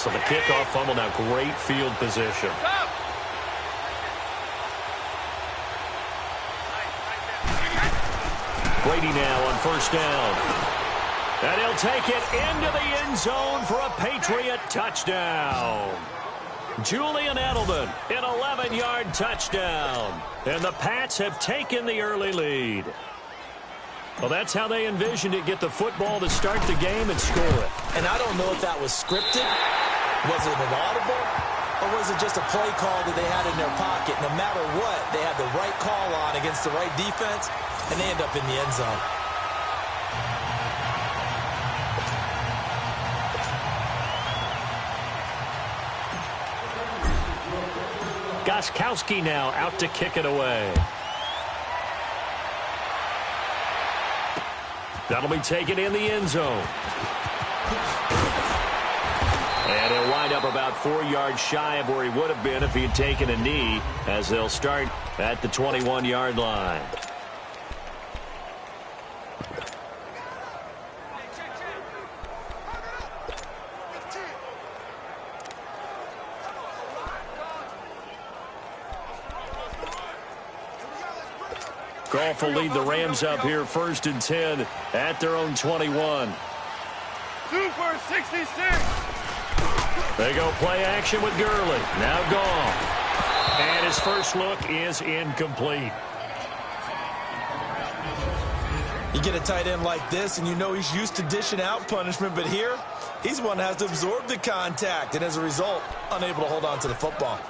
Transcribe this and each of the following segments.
So the kickoff fumble, now great field position. Brady now on first down. And he'll take it into the end zone for a Patriot touchdown. Julian Edelman, an 11-yard touchdown. And the Pats have taken the early lead. Well, that's how they envisioned it. Get the football to start the game and score it. And I don't know if that was scripted. Was it an audible? Or was it just a play call that they had in their pocket? No matter what, they had the right call on against the right defense, and they end up in the end zone. Gostkowski now out to kick it away. That'll be taken in the end zone. And he'll wind up about 4 yards shy of where he would have been if he had taken a knee, as they'll start at the 21-yard line. Goff will lead the Rams up here 1st and 10 at their own 21. 2 for 66. They go play action with Gurley. Now Goff. And his first look is incomplete. You get a tight end like this, and you know he's used to dishing out punishment, but here, he's one that has to absorb the contact, and as a result, unable to hold on to the football.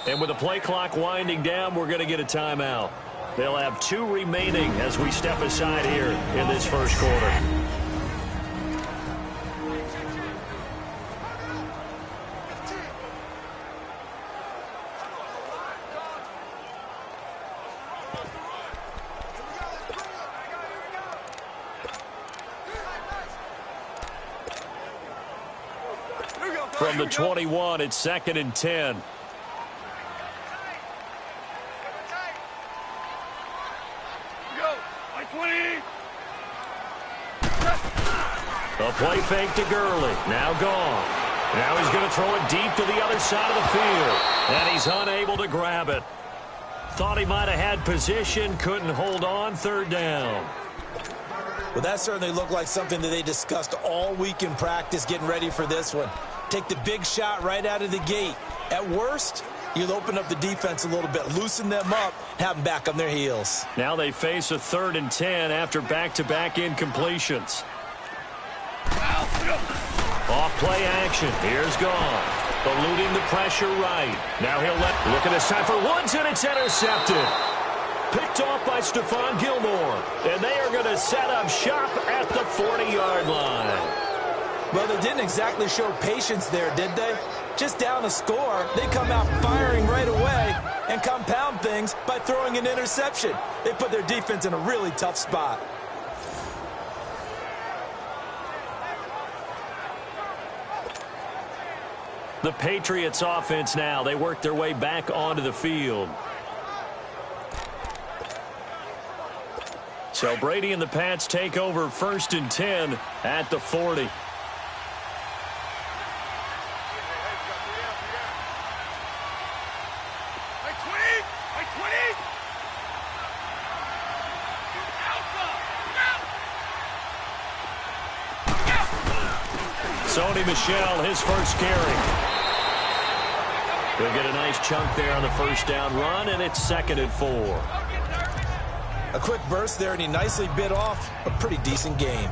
And with the play clock winding down, we're going to get a timeout. They'll have 2 remaining as we step aside here in this first quarter. From the 21, it's 2nd and 10. A play fake to Gurley. Now gone. Now he's going to throw it deep to the other side of the field. And he's unable to grab it. Thought he might have had position. Couldn't hold on. 3rd down. Well, that certainly looked like something that they discussed all week in practice getting ready for this one. Take the big shot right out of the gate. At worst, you'll open up the defense a little bit, loosen them up, have them back on their heels. Now they face a 3rd and 10 after back-to-back incompletions. Off play action. Here's Goff. Eluding the pressure right. Now he'll look at this time for Woods, and it's intercepted. Picked off by Stephon Gilmore. And they are going to set up shop at the 40-yard line. Well, they didn't exactly show patience there, did they? Just down a score, they come out firing right away and compound things by throwing an interception. They put their defense in a really tough spot. The Patriots offense now. They work their way back onto the field. So Brady and the Pats take over 1st and 10 at the 40. Sony Michel, his first carry. They'll get a nice chunk there on the first down run, and it's 2nd and 4. A quick burst there, and he nicely bit off a pretty decent game.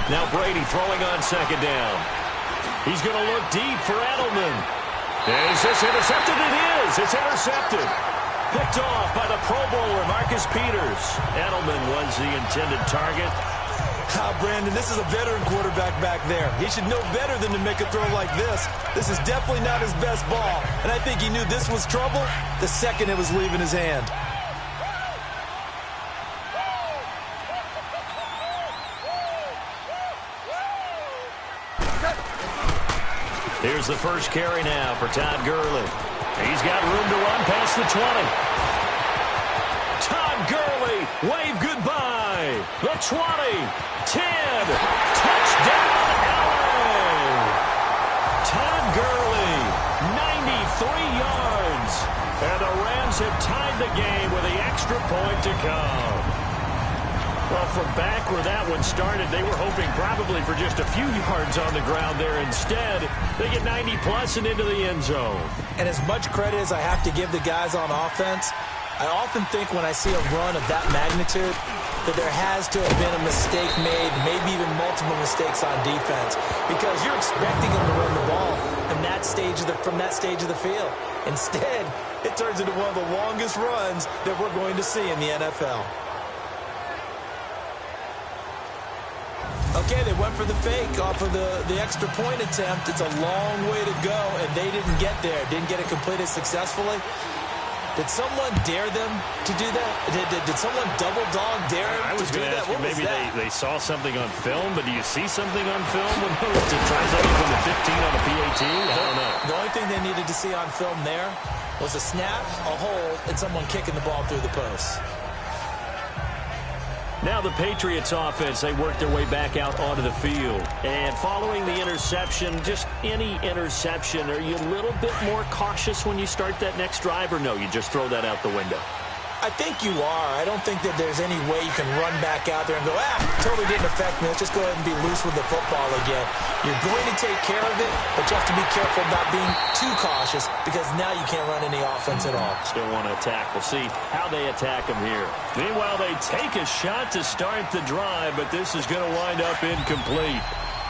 Now Brady throwing on 2nd down. He's going to look deep for Edelman. Is this intercepted? It is. It's intercepted. Picked off by the Pro Bowler, Marcus Peters. Edelman was the intended target. Brandon, this is a veteran quarterback back there. He should know better than to make a throw like this. This is definitely not his best ball, and I think he knew this was trouble the second it was leaving his hand. Here's the first carry now for Todd Gurley. He's got room to run past the 20. Todd Gurley, wave goodbye. The 20, 10, touchdown LA. Todd Gurley, 93 yards. And the Rams have tied the game with the extra point to come. Well, from back where that one started, they were hoping probably for just a few yards on the ground there. Instead, they get 90-plus and into the end zone. And as much credit as I have to give the guys on offense, I often think when I see a run of that magnitude that there has to have been a mistake made, maybe even multiple mistakes on defense, because you're expecting them to run the ball from that stage of the field. Instead, it turns into one of the longest runs that we're going to see in the NFL. Okay, they went for the fake off of the extra point attempt. It's a long way to go, and they didn't get there. Didn't get it completed successfully. Did someone dare them to do that? Did someone double dog dare them I was to do going to that? ask you, What maybe was they saw something on film, but do you see something on film when to try something from the 15 on the PAT? I don't know. The only thing they needed to see on film there was a snap, a hold, and someone kicking the ball through the post. Now the Patriots offense, they work their way back out onto the field. And following the interception, just any interception, are you a little bit more cautious when you start that next drive, or no, you just throw that out the window? I think you are. I don't think that there's any way you can run back out there and go, totally didn't affect me. Let's just go ahead and be loose with the football again. You're going to take care of it, but you have to be careful about being too cautious because now you can't run any offense at all. Still want to attack. We'll see how they attack them here. Meanwhile, they take a shot to start the drive, but this is going to wind up incomplete.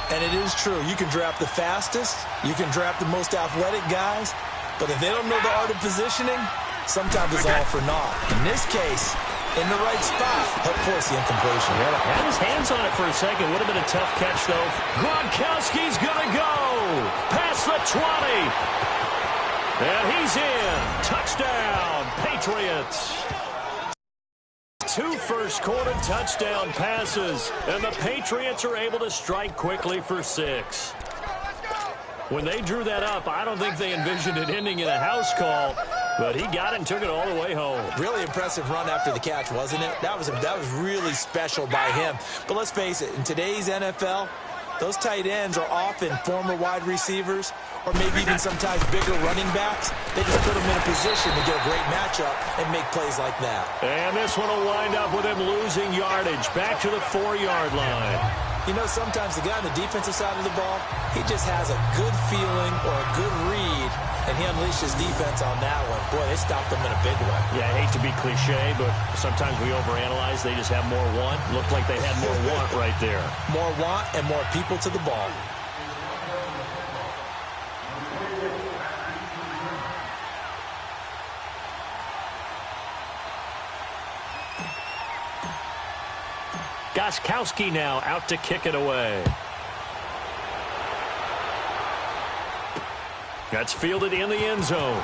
And it is true. You can draft the fastest. You can draft the most athletic guys. But if they don't know the art of positioning, sometimes it's all for naught. In this case, in the right spot, help force the incompletion. Yeah, had his hands on it for a second. Would have been a tough catch, though. Gronkowski's going to go. Past the 20. And he's in. Touchdown, Patriots. 2 first-quarter touchdown passes. And the Patriots are able to strike quickly for 6. When they drew that up, I don't think they envisioned it ending in a house call, but he got it and took it all the way home. Really impressive run after the catch, wasn't it? That was really special by him. But let's face it, in today's NFL, those tight ends are often former wide receivers or maybe even sometimes bigger running backs. They just put them in a position to get a great matchup and make plays like that. And this one will wind up with him losing yardage back to the 4-yard line. You know, sometimes the guy on the defensive side of the ball, he just has a good feeling or a good read, and he unleashed his defense on that one. Boy, they stopped them in a big way. Yeah, I hate to be cliche, but sometimes we overanalyze. They just have more want. Looked like they had more want right there. More want and more people to the ball. Gostkowski now out to kick it away. That's fielded in the end zone.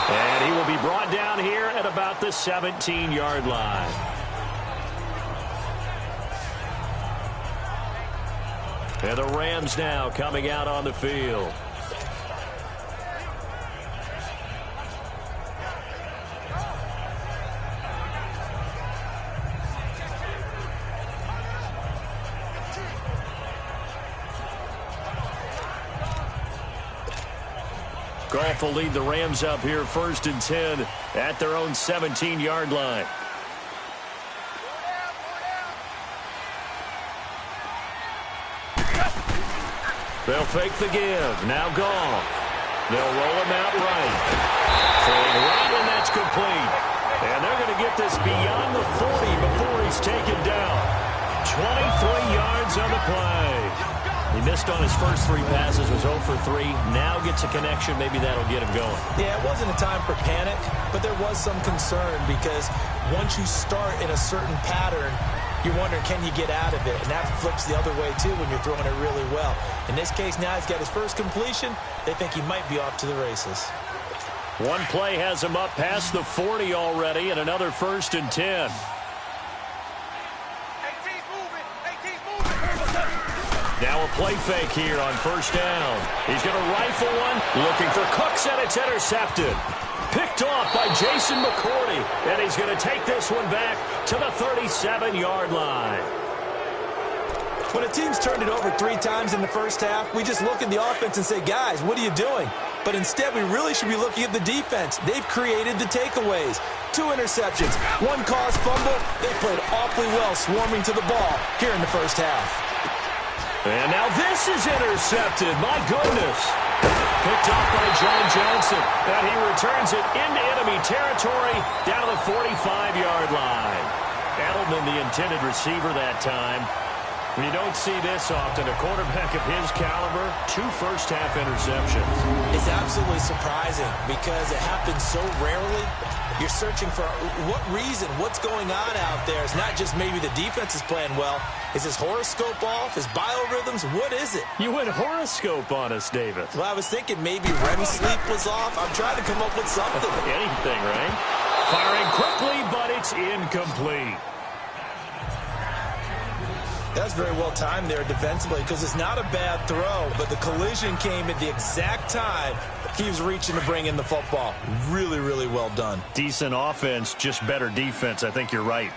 And he will be brought down here at about the 17-yard line. And the Rams now coming out on the field. Goff will lead the Rams up here 1st and 10 at their own 17-yard line. They'll fake the give. Now Goff. They'll roll him out right. Throwing right, and that's complete. And they're going to get this beyond the 40 before he's taken down. 23 yards on the play. He missed on his first 3 passes, was 0 for 3. Now gets a connection. Maybe that'll get him going. Yeah, it wasn't a time for panic, but there was some concern because once you start in a certain pattern, you're wondering, can you get out of it? And that flips the other way, too, when you're throwing it really well. In this case, now he's got his first completion. They think he might be off to the races. One play has him up past the 40 already, and another 1st and 10. Now a play fake here on 1st down. He's going to rifle one, looking for Cooks, and it's intercepted. Picked off by Jason McCourty, and he's going to take this one back to the 37-yard line. When a team's turned it over 3 times in the first half, we just look at the offense and say, guys, what are you doing? But instead, we really should be looking at the defense. They've created the takeaways. 2 interceptions, 1 caused fumble. They played awfully well swarming to the ball here in the first half. And now this is intercepted. My goodness. Picked off by John Johnson. And he returns it into enemy territory down to the 45-yard line. Edelman, the intended receiver that time. You don't see this often. A quarterback of his caliber, 2 first-half interceptions. It's absolutely surprising because it happens so rarely. You're searching for what reason, what's going on out there. It's not just maybe the defense is playing well. Is his horoscope off? His biorhythms? What is it? You went horoscope on us, David. Well, I was thinking maybe REM sleep was off. I'm trying to come up with something. Anything, right? Firing quickly, but it's incomplete. That's very well timed there defensively because it's not a bad throw, but the collision came at the exact time he was reaching to bring in the football. Really, really well done. Decent offense, just better defense. I think you're right.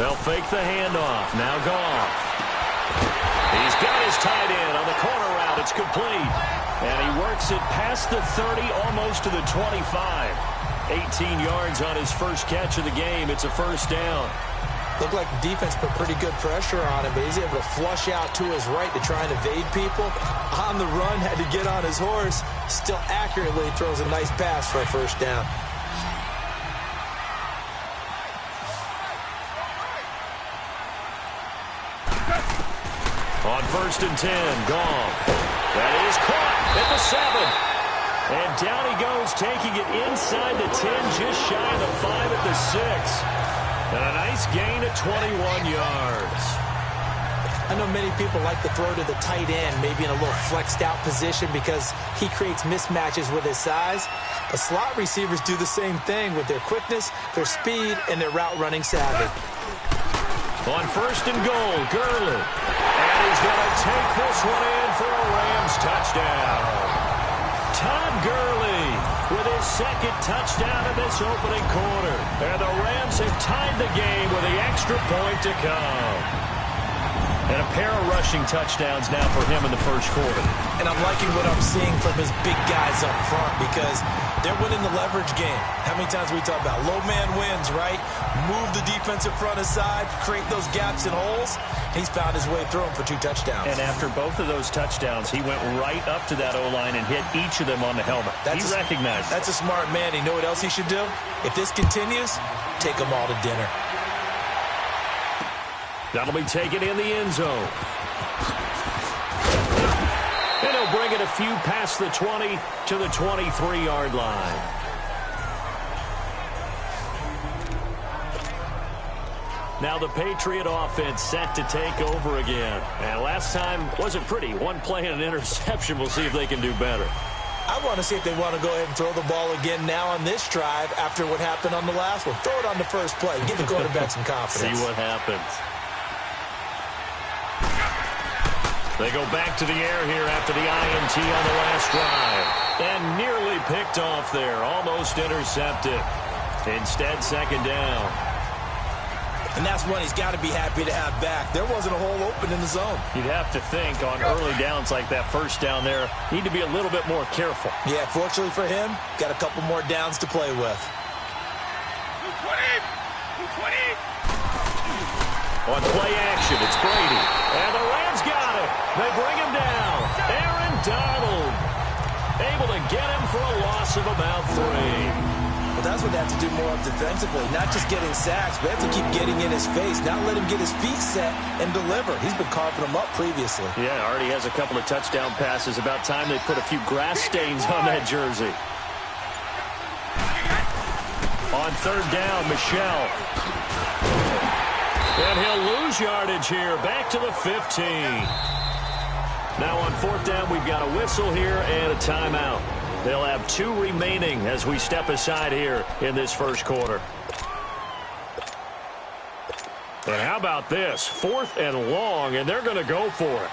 They'll fake the handoff. Now Goff. He's got his tight end on the corner route. It's complete. And he works it past the 30, almost to the 25. 18 yards on his first catch of the game. It's a 1st down. Looked like the defense put pretty good pressure on him, but he's able to flush out to his right to try and evade people. On the run, had to get on his horse. Still accurately throws a nice pass for a 1st down. On 1st and 10, Goff. That is caught at the 7. And down he goes, taking it inside the 10, just shy of the 5 at the 6. And a nice gain at 21 yards. I know many people like to throw to the tight end, maybe in a little flexed out position because he creates mismatches with his size. But slot receivers do the same thing with their quickness, their speed, and their route running savvy. On 1st and goal, Gurley. And he's going to take this one in for a Rams touchdown. Todd Gurley with his 2nd touchdown in this opening quarter. And the Rams have tied the game with the extra point to come. And a pair of rushing touchdowns now for him in the 1st quarter. And I'm liking what I'm seeing from his big guys up front because they're winning the leverage game. How many times we talk about low man wins, right? Move the defensive front aside, create those gaps and holes. He's found his way through them for 2 touchdowns. And after both of those touchdowns, he went right up to that O-line and hit each of them on the helmet. He recognized it. That's a smart man. You know what else he should do? If this continues, take them all to dinner. That'll be taken in the end zone. And he'll bring it a few past the 20 to the 23-yard line. Now the Patriot offense set to take over again. And last time wasn't pretty. 1 play and an interception. We'll see if they can do better. I want to see if they want to go ahead and throw the ball again now on this drive after what happened on the last one. Throw it on the first play. Give the quarterback some confidence. See what happens. They go back to the air here after the INT on the last drive. And nearly picked off there. Almost intercepted. Instead, 2nd down. And that's one he's got to be happy to have back. There wasn't a hole open in the zone. You'd have to think on early downs like that 1st down there, need to be a little bit more careful. Yeah, fortunately for him, got a couple more downs to play with. 220! On play action, it's Brady. And the Rams got it. They bring him down. Aaron Donald able to get him for a loss of about 3. Well, that's what they have to do more of defensively, not just getting sacks, but they have to keep getting in his face, not let him get his feet set and deliver. He's been carving them up previously. Yeah, already has a couple of touchdown passes. About time they put a few grass stains on that jersey. On third down, Michelle. And he'll lose yardage here, back to the 15. Now on fourth down, we've got a whistle here and a timeout. They'll have 2 remaining as we step aside here in this first quarter. And how about this? 4th and long, and they're going to go for it.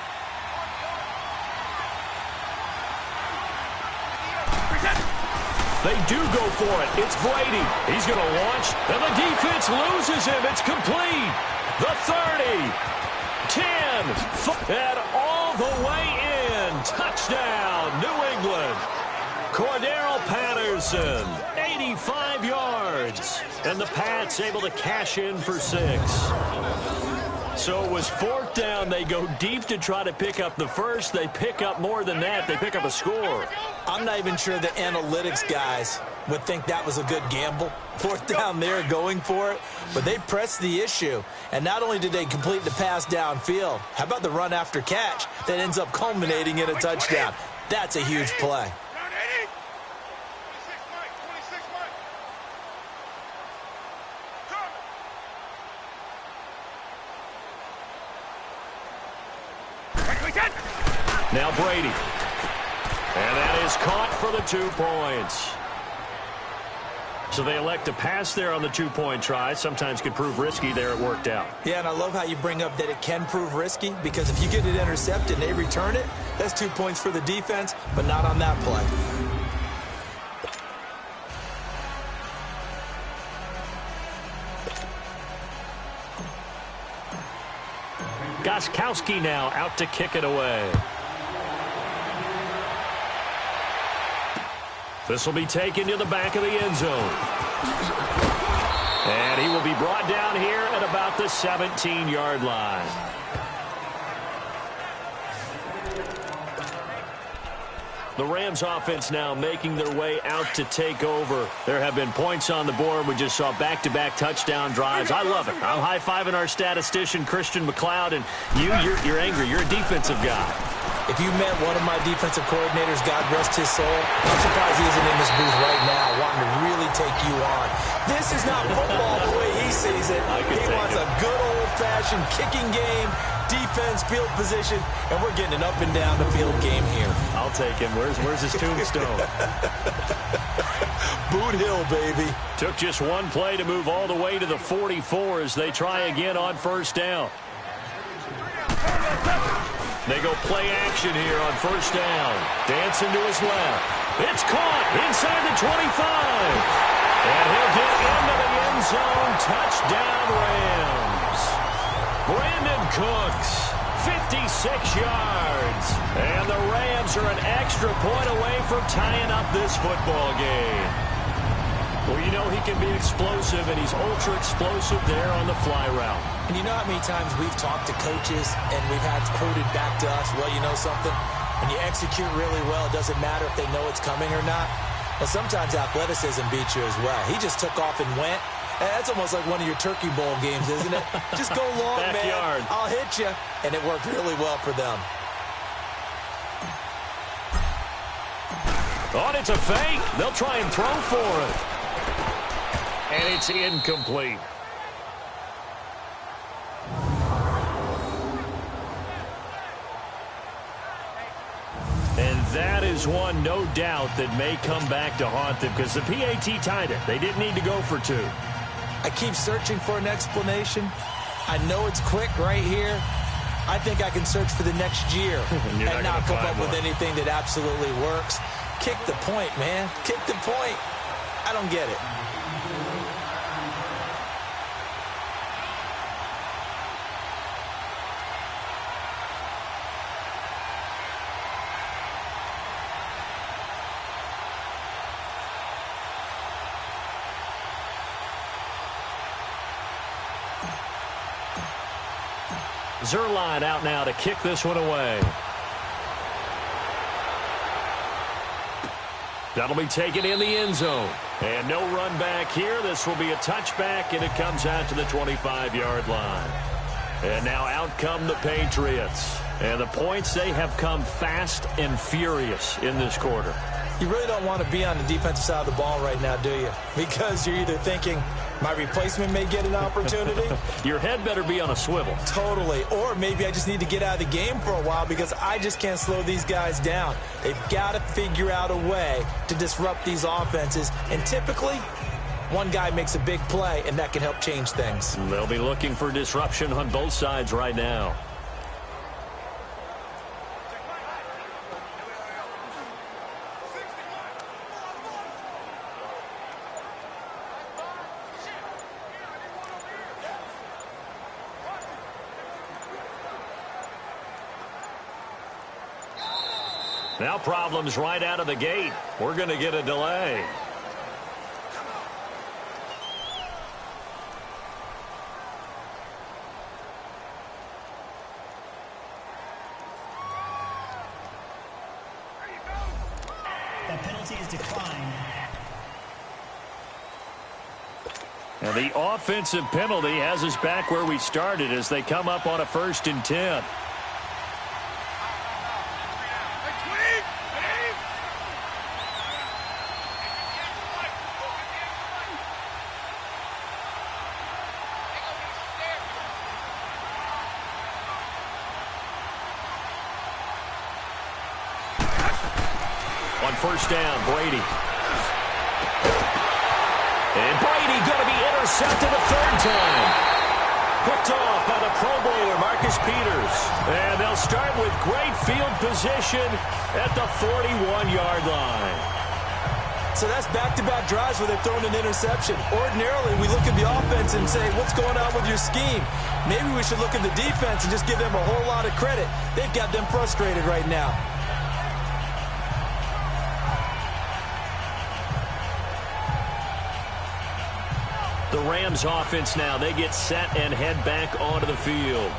They do go for it. It's Brady. He's going to launch, and the defense loses him. It's complete. The 30, 10, and all the way in. Touchdown, New England. Cordero Patterson, 85 yards. And the Pats able to cash in for 6. So it was 4th down. They go deep to try to pick up the first. They pick up more than that. They pick up a score. I'm not even sure the analytics guys would think that was a good gamble. 4th down there going for it. But they pressed the issue. And not only did they complete the pass downfield, how about the run after catch that ends up culminating in a touchdown? That's a huge play. Now Brady. And that is caught for the 2 points. So they elect to pass there on the 2-point try. Sometimes can prove risky. There it worked out. Yeah, and I love how you bring up that it can prove risky, because if you get it intercepted and they return it, that's 2 points for the defense, but not on that play. Gostkowski now out to kick it away. This will be taken to the back of the end zone. And he will be brought down here at about the 17-yard line. The Rams offense now making their way out to take over. There have been points on the board. We just saw back-to-back touchdown drives. I love it. I'm high-fiving our statistician, Christian McLeod, and you're angry. You're a defensive guy. If you met one of my defensive coordinators, God rest his soul, I'm surprised he isn't in this booth right now wanting to really take you on. This is not football the way he sees it. He wants a good old-fashioned kicking game, defense, field position, and we're getting an up and down the field game here. I'll take him. Where's his tombstone? Boot Hill, baby. Took just one play to move all the way to the 44 as they try again on first down. They go play action here on first down. Dancing to his left. It's caught inside the 25. And he'll get into the end zone. Touchdown, Rams. Brandon Cooks, 56 yards. And the Rams are an extra point away from tying up this football game. Well, you know he can be explosive, and he's ultra-explosive there on the fly route. And you know how many times we've talked to coaches and we've had quoted back to us, well, you know something? When you execute really well, it doesn't matter if they know it's coming or not. Well, sometimes athleticism beats you as well. He just took off and went. That's almost like one of your Turkey Bowl games, isn't it? Just go long, Backyard. man. I'll hit you. And it worked really well for them. Oh, it's a fake. They'll try and throw for it. And it's incomplete. And that is one, no doubt, that may come back to haunt them because the PAT tied it. They didn't need to go for 2. I keep searching for an explanation. I know it's quick right here. I think I can search for the next year and not come up with anything that absolutely works. Kick the point, man. Kick the point. I don't get it. Zerline out now to kick this one away. That'll be taken in the end zone. And no run back here. This will be a touchback, and it comes out to the 25-yard line. And now out come the Patriots. And the points, they have come fast and furious in this quarter. You really don't want to be on the defensive side of the ball right now, do you? Because you're either thinking, my replacement may get an opportunity. Your head better be on a swivel. Totally. Or maybe I just need to get out of the game for a while because I just can't slow these guys down. They've got to figure out a way to disrupt these offenses. And typically, one guy makes a big play, and that can help change things. They'll be looking for disruption on both sides right now. Now problems right out of the gate. We're going to get a delay. The penalty is declined. And the offensive penalty has us back where we started as they come up on a 1st and 10. On 1st down, Brady. And Brady going to be intercepted a 3rd time. Picked off by the Pro Bowler, Marcus Peters. And they'll start with great field position at the 41-yard line. So that's back-to-back drives where they've thrown an interception. Ordinarily, we look at the offense and say, what's going on with your scheme? Maybe we should look at the defense and just give them a whole lot of credit. They've got them frustrated right now. The Rams offense now, they get set and head back onto the field.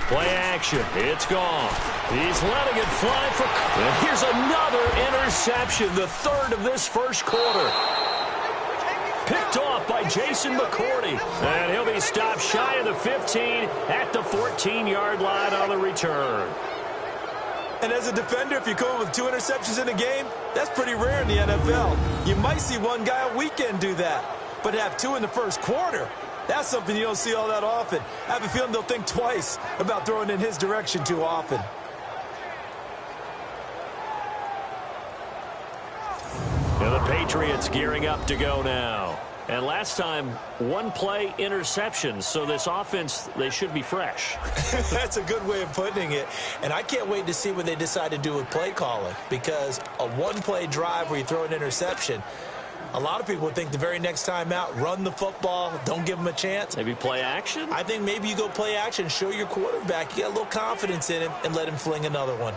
Play action. It's gone. He's letting it fly for... And here's another interception, the 3rd of this 1st quarter. Picked off by Jason McCourty. And he'll be stopped shy of the 15 at the 14-yard line on the return. And as a defender, if you come with 2 interceptions in a game, that's pretty rare in the NFL. You might see one guy a weekend do that. But to have 2 in the 1st quarter, that's something you don't see all that often. I have a feeling they'll think twice about throwing in his direction too often. And the Patriots gearing up to go now. And last time, 1-play interception. So this offense, they should be fresh. That's a good way of putting it. And I can't wait to see what they decide to do with play calling. Because a 1-play drive where you throw an interception, a lot of people would think the very next time out, run the football, don't give them a chance. Maybe play action? I think maybe you go play action, show your quarterback, you got a little confidence in him, and let him fling another one.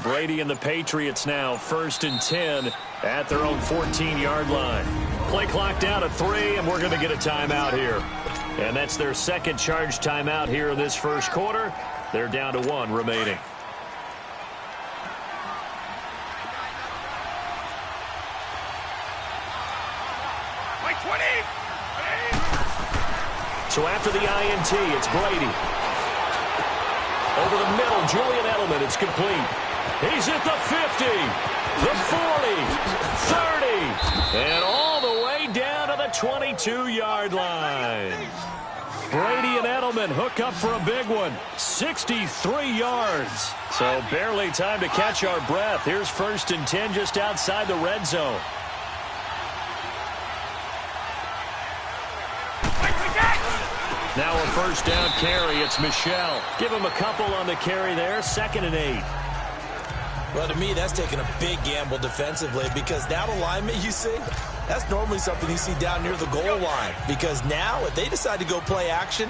Brady and the Patriots now 1st and 10 at their own 14-yard line. Play clock down to 3, and we're going to get a timeout here. And that's their 2nd charge timeout here in this 1st quarter. They're down to 1 remaining. So after the INT, it's Brady. Over the middle, Julian Edelman. It's complete. He's at the 50, the 40, 30, and all the way down to the 22-yard line. Brady and Edelman hook up for a big one, 63 yards. So barely time to catch our breath. Here's 1st and 10 just outside the red zone. Now a 1st down carry. It's Michel. Give him a couple on the carry there. 2nd and 8. Well, to me, that's taking a big gamble defensively because that alignment you see, That's normally something you see down near the goal line, because now if they decide to go play action,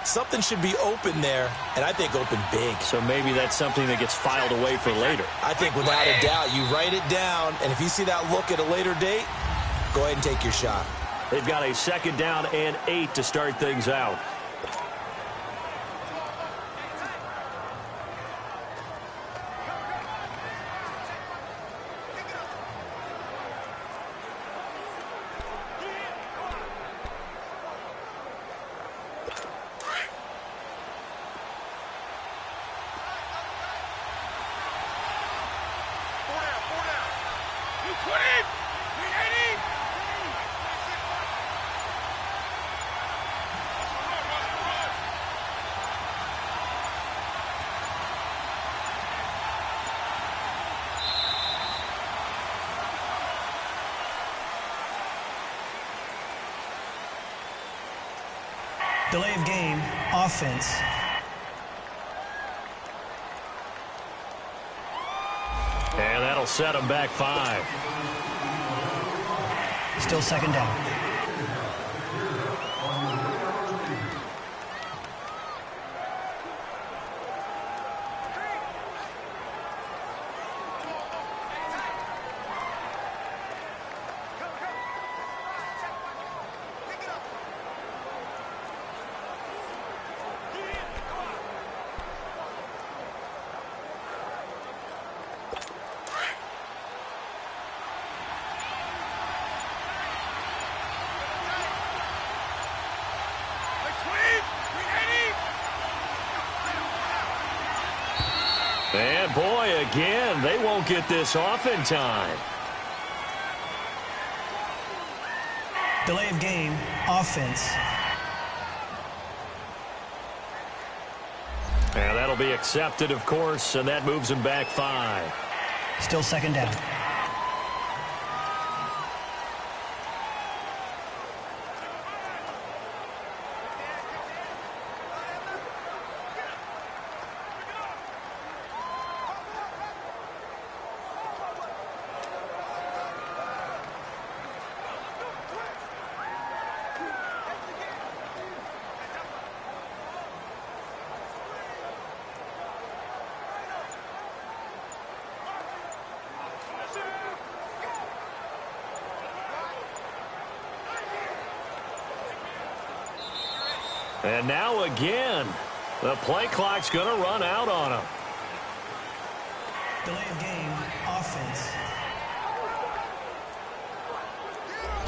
something should be open there, and I think open big. So maybe that's something that gets filed away for later. I think without a doubt, you write it down, and if you see that look at a later date, go ahead and take your shot. They've got a 2nd down and 8 to start things out. Delay of game, offense. And that'll set them back 5. Still 2nd down. And boy, again, they won't get this off in time. Delay of game, offense. And that'll be accepted, of course, and that moves them back 5. Still 2nd down. And now again, the play clock's going to run out on them. Delay of game, offense.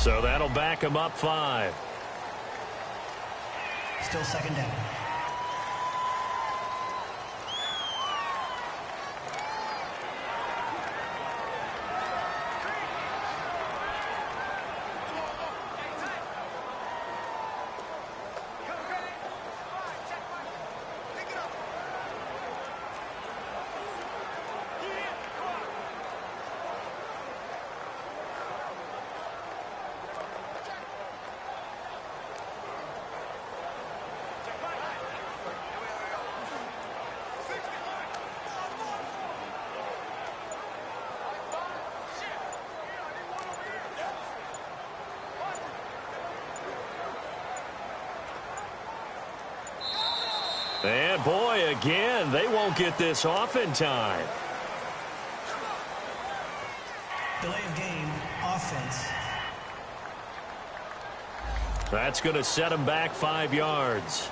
So that'll back them up 5. Still 2nd down. And boy, again, they won't get this off in time. Delay of game, offense. That's going to set them back 5 yards.